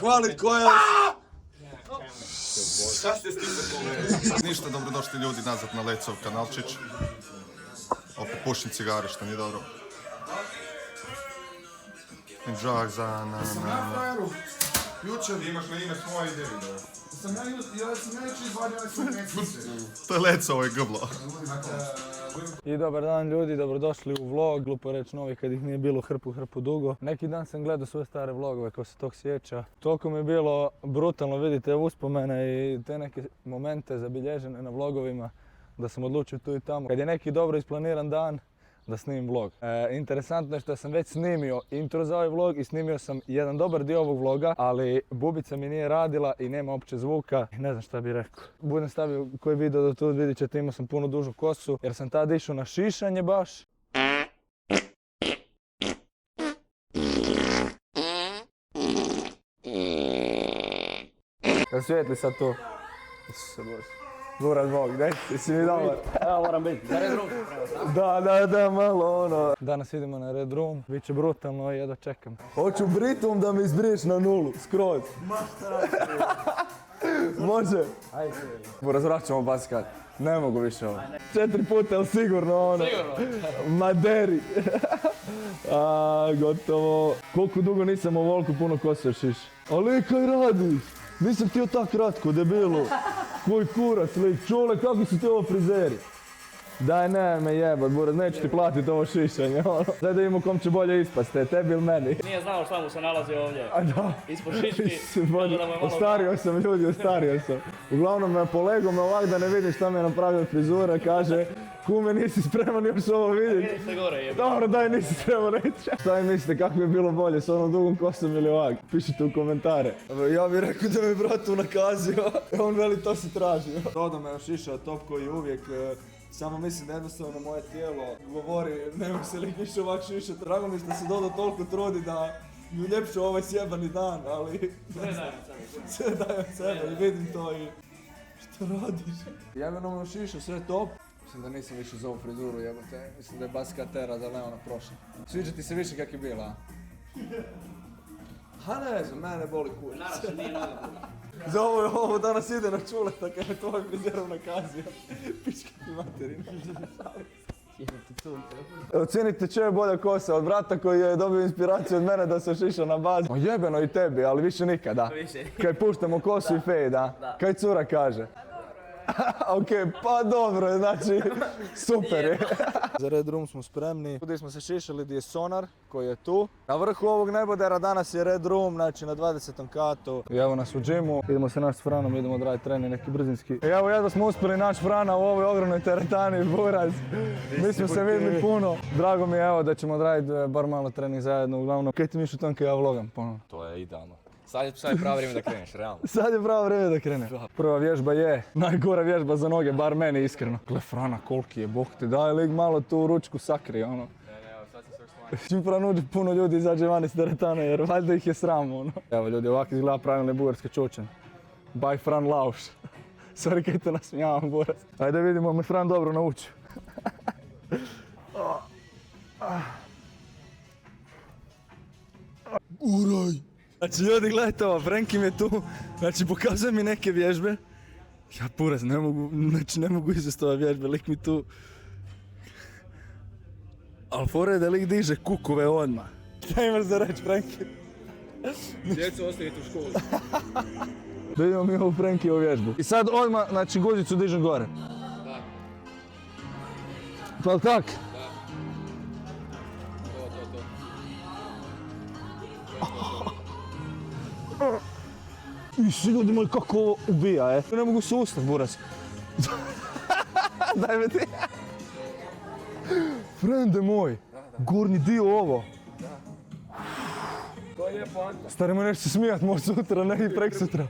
hvalit koja... Šta ste s tim zapomenuli? Ništa, dobrodošli ljudi nazad na Lecov kanalčić. Opet pušim cigare, što nije dobro. Džak za na... Sam ja frajeru, jučer, Imaš na ime svoje ideje, da? sam ja jučer izvadio one svoje netfice. To je Lecovo je gublo. I dobar dan ljudi, dobrodošli u vlog, glupo reći novi kad ih nije bilo hrpu dugo. Neki dan sam gledao sve stare vlogove ko se tog sjeća. Toliko mi je bilo brutalno, vidite uspomene i te neke momente zabilježene na vlogovima da sam odlučio tu i tamo. Kad je neki dobro isplaniran dan, da snimim vlog. Interesantno je što sam već snimio intro za ovaj vlog i snimio sam jedan dobar dio ovog vloga, ali bubica mi nije radila i nema uopće zvuka i ne znam šta bi rekao. Budem stavio koji video do tu, vidit ćete, imao sam puno dužu kosu jer sam tad išao na šišanje baš. Jel svijetli sad tu? Isuse Bože. Buraz Bog, daj, si mi dobar. Evo moram biti, za Red Room. Da, malo ono. Danas idemo na Red Room, bit će brutalno i jedva čekam. Hoću Britom da me izbriješ na nulu, skroz. Ma šta može? Ajde. Buraz, vraćamo baskat. Ne mogu više ovo. 4 puta, ali sigurno ono. Sigurno? Maderi. Gotovo. Koliko dugo nisam ovoliko puno kose šiš. Ali kaj radiš? Nisam htio tak kratko, debilu. Koji kurac, lik, čule, kakvi su ti ovo frizeri? Daj, ne me jebat, Buraz, neću ti platiti ovo šišanje, ono. Daj da vidimo kom će bolje ispasti, tebi ili meni. Nije znao šta mu se nalazi ovdje. A da. Ispod šiški. Ostario sam ljudi, ostario sam. Uglavnom me polegao me ovak da ne vidim šta mi je napravio frizura, kaže kume nisi spreman još ovo vidjeti. Vidite gore jebe. Dobro, daj nisi spreman reći. Šta mi mislite, kako bi bilo bolje s onom dugom kosom ili ovak? Pišite u komentare. Ja bih rekao da me brat unakazio, on veli to si tražio. Rodo me još išao top koji uvijek, samo mislim da jednostavno moje tijelo govori nemoj se lik više ovak šišati. Drago mi što se Dodo toliko trudi da mi uljepša ovaj sjebani dan, ali sve dajem sebe i vidim to i što radiš. Jebeno me šiša, sve top. Mislim da nisam više za ovu frizuru jebote, mislim da je baskatera za Leona prošla. Sviđa ti se više kak je bila, a? Ha ne znam, mene boli kurac. Naravno, nije nada. Za ovo danas ide na čuleta kad je tvoj frizerom nakazio. Pička ti materina. Ocijenite će je bolja kosa od brata koji je dobio inspiraciju od mene da se šiša na bazi. O jebeno i tebi, ali više nikada. Kaj puštamo kosu i fade, a? Kaj cura kaže? Okej, pa dobro, znači super je. Za Red Room smo spremni. Ovdje smo se šišali gdje je sonar koji je tu. Na vrhu ovog nebodera danas je Red Room, znači na 20. katu. I evo nas u džimu, idemo se naći s Franom, idemo odraditi trening neki brzinski. I evo jedva smo uspjeli naći Frana u ovoj ogromnoj teretani, Buraz. Mi smo se vidjeli puno. Drago mi je evo da ćemo odraditi bar malo trening zajedno, uglavnom. Kaj ti miš u tom kaj ja vlogam ponovno? To je idealno. Sad je pravo vrijeme da kreneš, realno. Sad je pravo vrijeme da krene. Prva vježba je najgora vježba za noge, bar meni iskreno. Gle Frana, koliki je, bog ti, daj lik malo tu ručku sakri, ono. Ne, evo, sad se sve smanjiti. Čim Fran uđe, puno ljudi izađe van iz teretana jer valjda ih je sram, ono. Evo ljudi, ovako izgleda pravilne bugarske čučen. By Fran Lauš. Sorry kaj te nasmijavam, Buraz. Ajde vidimo, me Fran dobro naučio. Uraj! Znači ljudi gledajte ovo, Frenki mi je tu, znači pokazuje mi neke vježbe. Ja Buraz, ne mogu izvesti ove vježbe, lik mi tu... Ali fora je da lik diže kukove odmah. Šta imaš za reći, Frenki? Djecu ostavite u školu. Da idemo mi ovu Frenki ovu vježbu. I sad odmah, znači guzicu dižem gore. Da. Pa tak? Da. To. Isi ljudi moji kako ovo ubija, Ne mogu se ustati, Buraz. Daj me ti. Frende moj, gornji dio ovo. To je poanta. Stari me nešto se smijat, može sutra, ne i prek sutra.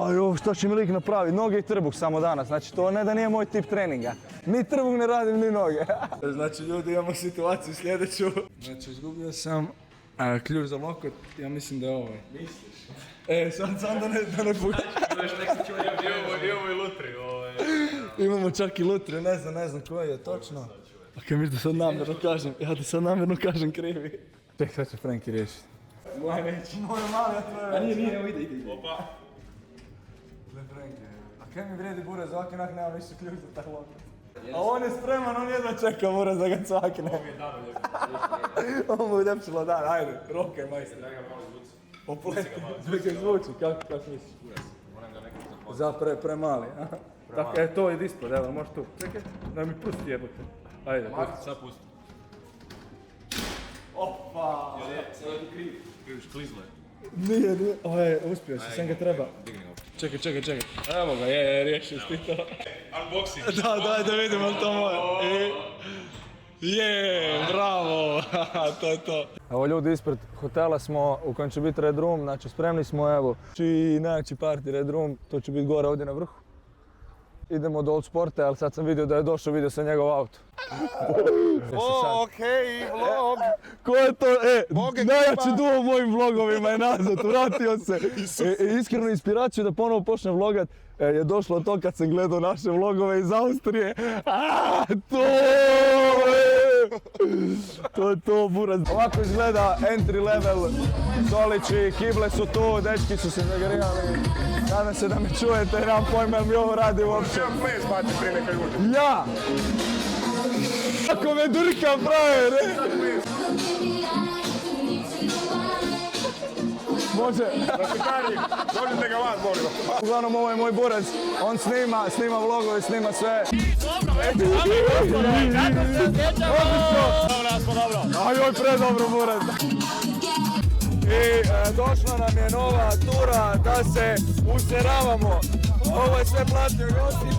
Ajoj, šta će mi lik napraviti? Noge i trbuh samo danas, znači to ne da nije moj tip treninga. Ni trbuh ne radim, ni noge. Znači ljudi, imamo situaciju sljedeću. Znači izgubio sam ključ za lokot, ja mislim da je ovaj. Misliš? Sam da ne pogledam. Imamo i lutri. Imamo čak i lutri, ne znam koji je točno. A kaj mi da sad namjerno kažem, ja da sad namjerno kažem krivi. Ček, sad će Frenki riješiti. Moje neće. Moje mali, a tvoje veće. Nije, evo ide. Opa. Le Frenke. A kaj mi vredi Buraz, ovak inak nema više ključ za taj logo. A on je spreman, on jedva čeka Buraz da ga cvakne. Ovo mi je dano lijepo. Ovo mu uljepšilo dan, ajde, rokaj majster. Da ga malo zvuci. Opleti, neka zvuči, kako misliš? Moram ga nekako zaposliti. Za premali, a? Tako, to ide ispod, evo, možeš tu. Čekaj, da mi pusti jebote. Ajde, pusti. Sad pusti. Opa! Sada ti kriv. Kriviš klizle. Nije, uspio si, sam ga treba. Digni ga. Čekaj. Evo ga, riješio si ti to. Unboxing. Da vidimo li to moje. Bravo, to je to. Evo ljudi, ispred hotela smo u kojem će biti Red Room, znači spremni smo, evo. I najjači party Red Room, to će biti gore ovdje na vrhu. Idemo do Old Sporta, ali sad sam vidio da je došao, vidio sam njegov auto. Okej, vlog. Ko je to? Najjači duo u mojim vlogovima je nazad, vratio se. Iskrenu inspiraciju da ponovo počnem vlogat je došlo od to kad sam gledao naše vlogove iz Austrije. To je to, Buraz. Ovako izgleda entry level stolići, kible su tu, dečki su se zagrijali. Nadam se da me čujete, nemam pojma jel mi ovo radi uopće. Ples bati prije neka ljudi. Ja! Kako me drka frajer, Može. Raspitari, dođite ga vas, molim. Uglavnom, ovo je moj Buraz, on snima vlogove, snima sve. Ajoj, predobro Buraz. I došla nam je nova tura da se useravamo. Ovo je sve platio Josip.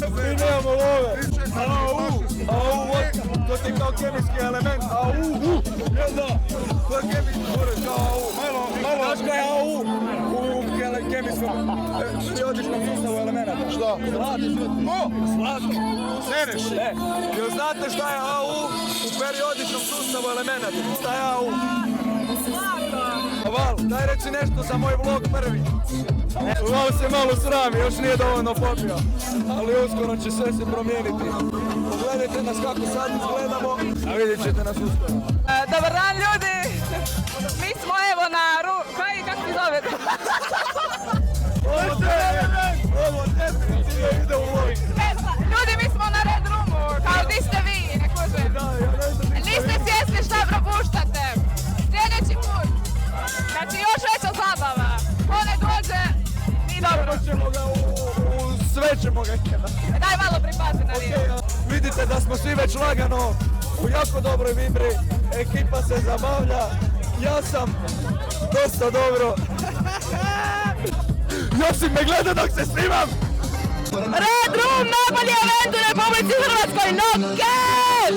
Mi nemamo love. To ti je kao kemijski element. To je kemijski Buraz, kao AU. Znaš kaj je AU u kemijskom periodičnom sustavu elemenata? Što? Slatko. Seneš. Jel znate šta je AU u periodičnom sustavu elemenata? Šta je AU? Val, daj reći nešto za moj vlog prvi. Val se malo srami, još nije dovoljno popio. Ali uskoro će sve se promijeniti. Pogledajte nas kako sad izgledamo, a vidjet ćete nas uskoro. Dobar dan ljudi! Mi smo evo na kako se zovete? Ovo definitivno ide u vlog. Ljudi, mi smo na Red Roomu, kao di ste vi, ne kužem. Niste svjesni šta propuštate. Sljedeći put, znači još veća zabava. Ko ne dođe, ni dobro. Sve ćemo ga jedati. Daj malo pripazi na riječ. Vidite da smo svi već lagano u jako dobroj vibri, ekipa se zabavlja, ja sam dosta dobro. Josip me gleda dok se snimam! Red Room, najbolji event u Republici Hrvatskoj, Noker!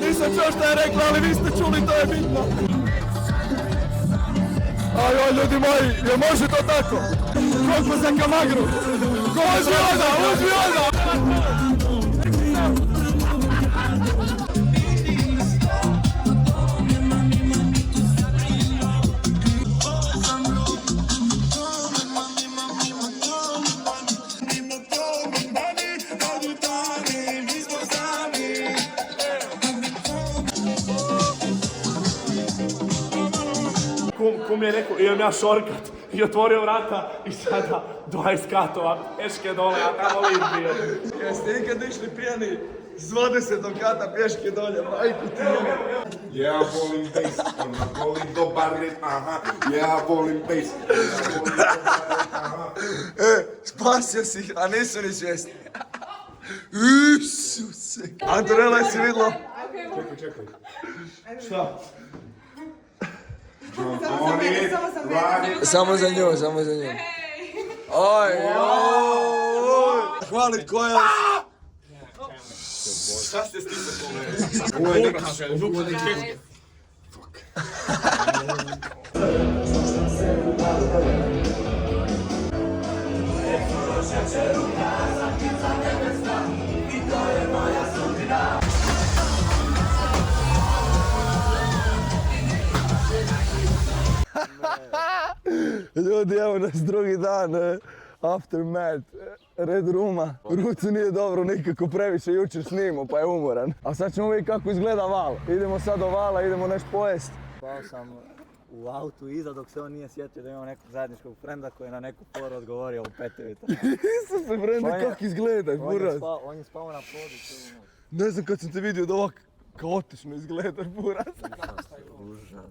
Nisam čuo šta je rekla, ali vi ste čuli, to je bitno. Ajoj, ljudi moji, jel može to tako? Koliko za kamagru? Uzmi oda! Kum je rekao, imam ja šorkat i otvorio vrata i sada 20 katova pješke dole, a tamo lid bio. Jeste ikad išli pijani s 20. kata pješke dolje, majku ti je. Ja volim bass, ona voli dobar rit, aha. Ja volim bass, ona voli dobar rit, aha. Spasio si ih, a nisu ni svjesni. Isuse. Antonella, jesi vidlo? Čekaj. Šta? Oni radi. Samo za nju. Oj. Hvalit koja. Šta ste s tim se pogledali? Ljudi, evo nas drugi dan, aftermath, Red Rooma. Rucu nije dobro nikako, previše jučer snimao pa je umoran. A sad ćemo vidjeti kako izgleda val. Idemo sad do vala, idemo nešto pojest Spao sam u autu iza dok se on nije sjetio da imamo nekog zajedničkog frenda koji je na neku poru odgovorio u 5 ujutro. Isuse, frende, kak izgledaj, buraz. On je spao na podu cijelu noć. Ne znam kad sam te vidio da ovak kaotično izgledaš, buraz. Užas.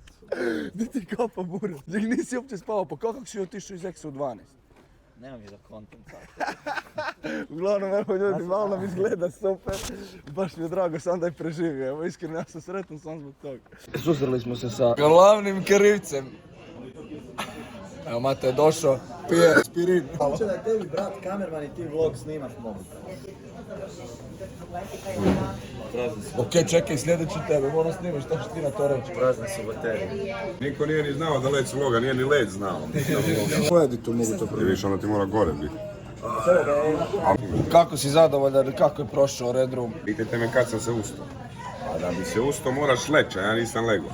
Gdje ti kapa, buraz? Gdje nisi uopće spavao, pa kako si otišao iz Exa u 12? Nema mi za kontent sad. Uglavnom, evo ljudi, malo nam izgleda super. Baš mi je drago sam da je preživio. Evo, iskreno, ja sam sretan sam zbog toga. Susreli smo se sa glavnim krivcem. Evo, Mate je došao, pije aspirin. Hoće da je tebi brat kamerman i ti vlog snimaš mogu. Ok, čekaj, sljedeći tebe, moram snimati, šta ćeš ti na to reći? Prazne su baterije. Niko nije ni znao da led sloga, nije ni led znao. Pojedi tu mogu to I viš, ono ti mora gore biti. Kako si zadovoljan, kako je prošao Red Room? Pitajte me kad sam se ustao. A da bi se ustao moraš leći, a ja nisam legao.